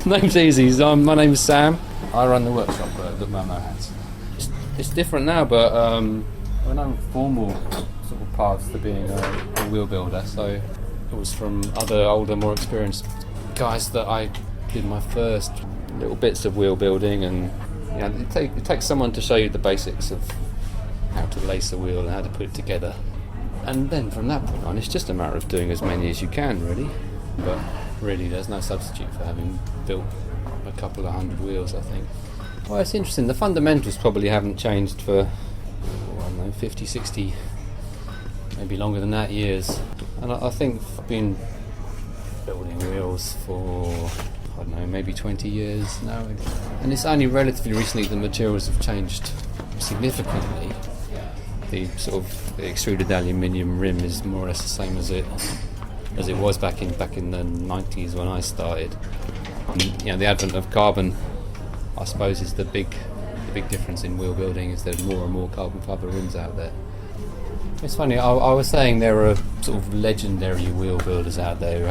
Name's easy. My name's Sam. I run the workshop that Momo has. It's different now, but we're no formal sort of paths to being a wheel builder. So it was from other older, more experienced guys that I did my first little bits of wheel building, and it takes someone to show you the basics of how to lace a wheel and how to put it together. And then from that point on, it's just a matter of doing as many as you can, really. But really, there's no substitute for having built a couple of hundred wheels, I think. Well, it's interesting. The fundamentals probably haven't changed for, I don't know, 50, 60, maybe longer than that years. And I think I've been building wheels for, I don't know, maybe 20 years now. And it's only relatively recently the materials have changed significantly. The sort of the extruded aluminium rim is more or less the same as it was back in the 90s when I started. And, the advent of carbon, I suppose, is the big difference in wheel building. Is there's more and more carbon fibre rims out there. It's funny. I was saying there are sort of legendary wheel builders out there who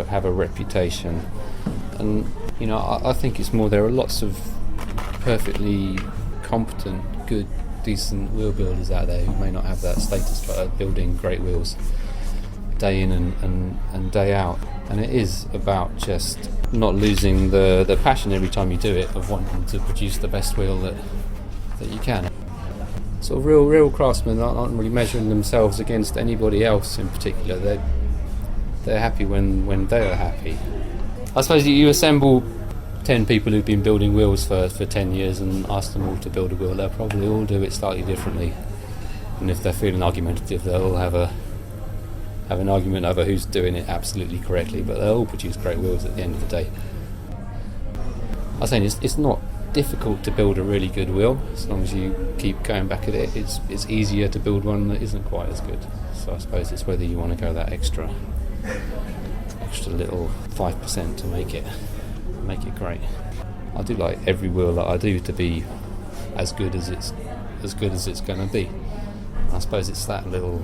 have a reputation, and I think it's more there are lots of perfectly competent, good, decent wheel builders out there who may not have that status but are building great wheels day in and day out. And it is about just not losing the passion every time you do it of wanting to produce the best wheel that you can. Sort of real craftsmen aren't really measuring themselves against anybody else in particular. They're happy when they are happy. I suppose you assemble 10 people who've been building wheels for 10 years and ask them all to build a wheel, they'll probably all do it slightly differently. And if they're feeling argumentative, they'll all have an argument over who's doing it absolutely correctly, but they'll all produce great wheels at the end of the day. I was saying it's not difficult to build a really good wheel as long as you keep going back at it. It's easier to build one that isn't quite as good. So I suppose it's whether you want to go that extra little 5% to make it great. I do like every wheel that I do to be as good as it's going to be. I suppose it's that little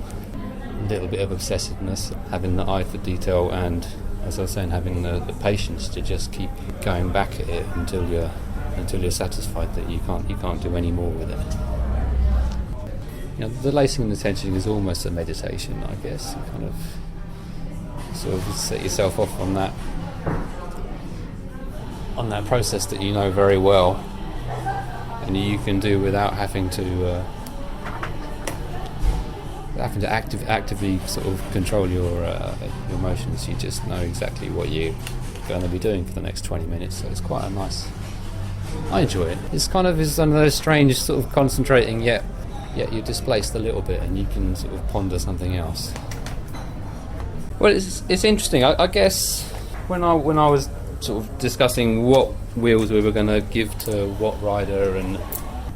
bit of obsessiveness, having the eye for detail, and as I was saying, having the patience to just keep going back at it until you're satisfied that you can't do any more with it. The lacing and the tensioning is almost a meditation, I guess. You kind of sort of set yourself off on that process that you know very well, and you can do without having to actively sort of control your emotions. You just know exactly what you're going to be doing for the next 20 minutes. So it's quite a nice. I enjoy it. It's kind of one of those strange sort of concentrating, yet you're displaced a little bit, and you can sort of ponder something else. Well, it's interesting. I guess when I was sort of discussing what wheels we were going to give to what rider, and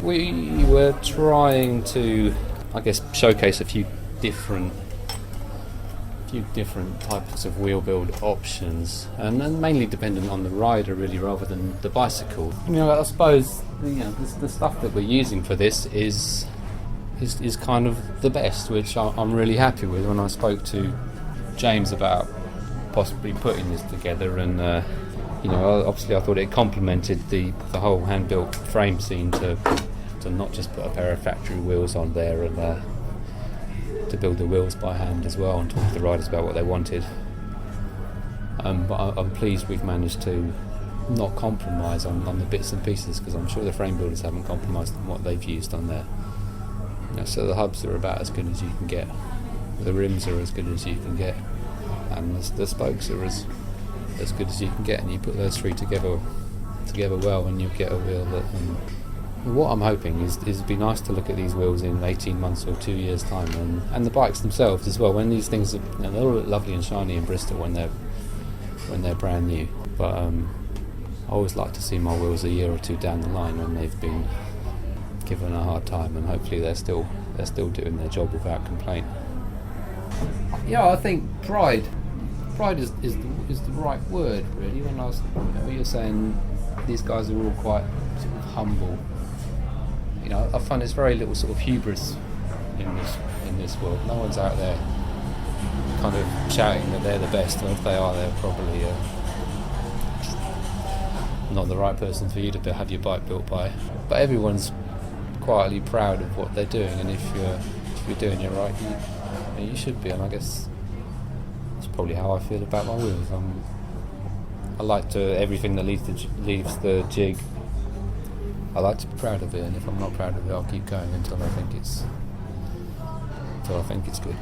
we were trying to, I guess, showcase a few different types of wheel build options, and mainly dependent on the rider really, rather than the bicycle. I suppose the stuff that we're using for this is kind of the best, which I'm really happy with. When I spoke to James about possibly putting this together, and obviously I thought it complemented the whole hand-built frame scene to not just put a pair of factory wheels on there, and to build the wheels by hand as well and talk to the riders about what they wanted. But I'm pleased we've managed to not compromise on the bits and pieces, because I'm sure the frame builders haven't compromised on what they've used on there. So the hubs are about as good as you can get, the rims are as good as you can get, and the spokes are as good as you can get, and you put those three together well, and you get a wheel that. What I'm hoping is it'd be nice to look at these wheels in 18 months or 2 years' time, and the bikes themselves as well. When these things are, they all look lovely and shiny in Bristol when they're brand new. But I always like to see my wheels a year or two down the line when they've been given a hard time, and hopefully they're still doing their job without complaint. Yeah, I think pride is the right word, really. When you're saying these guys are all quite sort of humble. I find there's very little sort of hubris in this world. No one's out there kind of shouting that they're the best, or if they are, they're probably not the right person for you to have your bike built by. But everyone's quietly proud of what they're doing, and if you're doing it right, you should be. And I guess that's probably how I feel about my wheels. I like to everything that leaves the jig. I like to be proud of it, and if I'm not proud of it, I'll keep going until I think it's good.